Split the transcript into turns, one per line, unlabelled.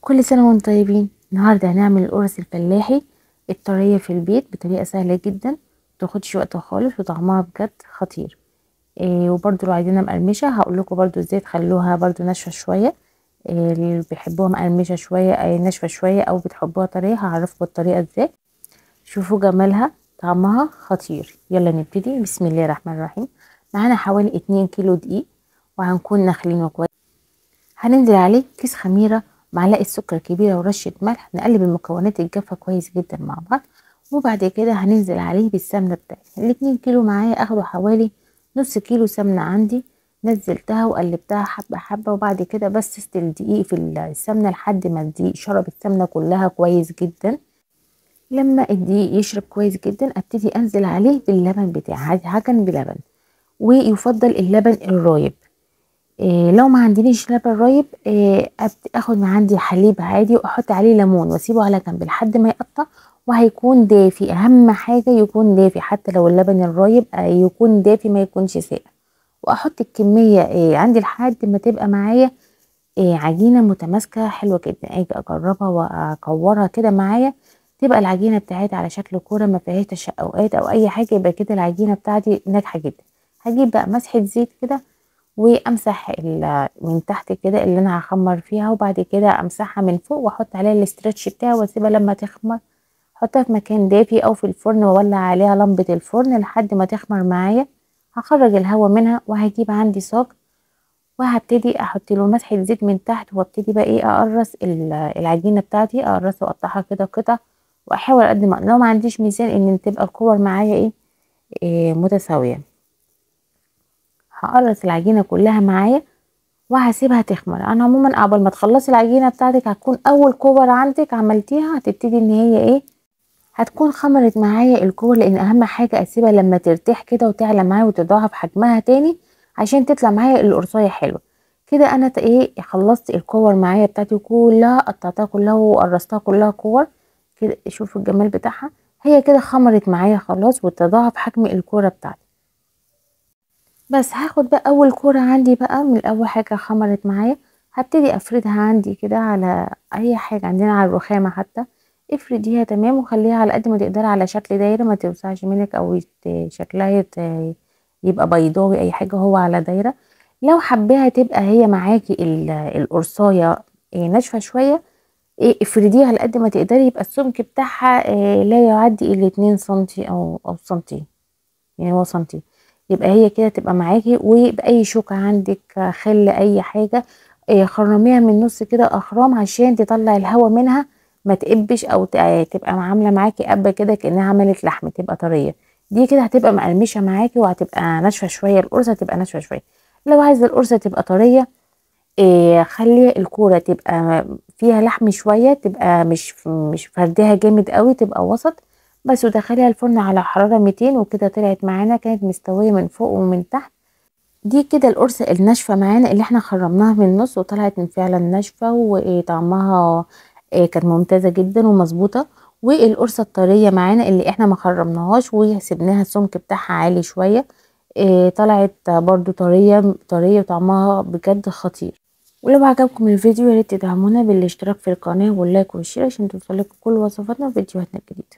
كل سنة وانتم طيبين. النهاردة هنعمل القرص الفلاحي الطرية في البيت بطريقة سهلة جدا، متاخدش وقت خالص وطعمها بجد خطير. وبرده لو عايزينها مقرمشة هقول لكم برده ازاي تخلوها برده ناشفة شوية. اللي بيحبوها مقرمشة شوية ناشفة شوية او بتحبوها طرية هعرفكم الطريقة ازاي. شوفوا جمالها، طعمها خطير. يلا نبتدي. بسم الله الرحمن الرحيم. معانا حوالي 2 كيلو دقيق وهنكون نخلينه كويس. هننزل عليه كيس خميره، معلقه سكر كبيره ورشه ملح. نقلب المكونات الجافه كويس جدا مع بعض، وبعد كده هننزل عليه بالسمنه بتاعتنا. ال2 كيلو معايا اخدوا حوالي نص كيلو سمنه عندي. نزلتها وقلبتها حبه حبه، وبعد كده بس الدقيق في السمنه لحد ما الدقيق شرب السمنه كلها كويس جدا. لما الدقيق يشرب كويس جدا ابتدي انزل عليه باللبن بتاعي، هعجن بلبن، ويفضل اللبن الرايب. لو ما عنديش لبن رايب اخد من عندي حليب عادي واحط عليه ليمون واسيبه على جنب لحد ما يقطع، وهيكون دافي. اهم حاجه يكون دافي، حتى لو اللبن الرايب يكون دافي ما يكونش ساقع. واحط الكميه عندي لحد ما تبقى معايا عجينه متماسكه حلوه جدا. اجي اجربها واكورها كده معايا، تبقى العجينه بتاعتي على شكل كوره ما فيهاش تشققات او اي حاجه، يبقى كده العجينه بتاعتي ناجحه جدا. هجيب بقى مسحه زيت كده وامسح من تحت كده اللي انا هخمر فيها، وبعد كده امسحها من فوق واحط عليها الاسترتش بتاعي واسيبها لما تخمر. احطها في مكان دافي او في الفرن واولع عليها لمبه الفرن لحد ما تخمر معايا. هخرج الهواء منها وهجيب عندي صاج، وهبتدي احط له مسحه زيت من تحت، وابتدي بقى اقرص العجينه بتاعتي، اقرصها واقطعها كده قطع. واحاول قد ما لو ما عنديش ميزان ان تبقى الكور معايا متساويه. هقرص العجينه كلها معايا وهسيبها تخمر. انا عموما قبل ما تخلصي العجينه بتاعتك هتكون اول كور عندك عملتيها هتبتدي ان هي هتكون خمرت معايا الكور، لان اهم حاجه اسيبها لما ترتاح كده وتعلى معايا وتضاعف حجمها تاني عشان تطلع معايا القرصايه حلوه كده. انا خلصت الكور معايا بتاعتي كلها، قطعتها كلها وقرصتها كلها كور كده. شوفوا الجمال بتاعها، هي كده خمرت معايا خلاص وتضاعف حجم الكوره بتاعتي. بس هاخد بقى اول كوره عندي بقى من اول حاجه خمرت معايا، هبتدي افردها عندي كده على اي حاجه عندنا، على الرخامه حتى. افرديها تمام وخليها على قد ما تقدري على شكل دايره، ما توسعش منك او شكلها يبقى بيضاوي اي حاجه، هو على دايره. لو حباها تبقى هي معاكي القرصايه ناشفه شويه، افرديها على قد ما تقدري، يبقى السمك بتاعها لا يعدي الا 2 سنتي او سنتي، يعني هو سنتي. يبقى هي كده تبقى معاكي. وبأي شوكة عندك خل اي حاجة خرميها من النص كده اخرام عشان تطلع الهواء منها، ما تقبش او تبقى عامله معاكي قبه كده كانها عملت لحم، تبقى طريه. دي كده هتبقى مقرمشه معاكي وهتبقى ناشفه شويه، القرصه هتبقى ناشفه شويه. لو عايزه القرصه تبقى طريه خلي الكوره تبقى فيها لحم شويه، تبقى مش فردها جامد قوي، تبقى وسط بس. ودخليها الفرن على حراره 200 وكده. طلعت معانا كانت مستويه من فوق ومن تحت. دي كده القرصه الناشفه معانا اللي احنا خرمناها من النص وطلعت من فعلا ناشفه، وطعمها كانت ممتازه جدا ومظبوطه. والقرصه الطريه معانا اللي احنا ما خرمناهاش وسبناها السمك بتاعها عالي شويه، طلعت برضو طريه طريه وطعمها بجد خطير. ولو عجبكم الفيديو ياريت تدعمونا بالاشتراك في القناه واللايك والشير عشان توصلكوا كل وصفاتنا وفيديوهاتنا الجديده.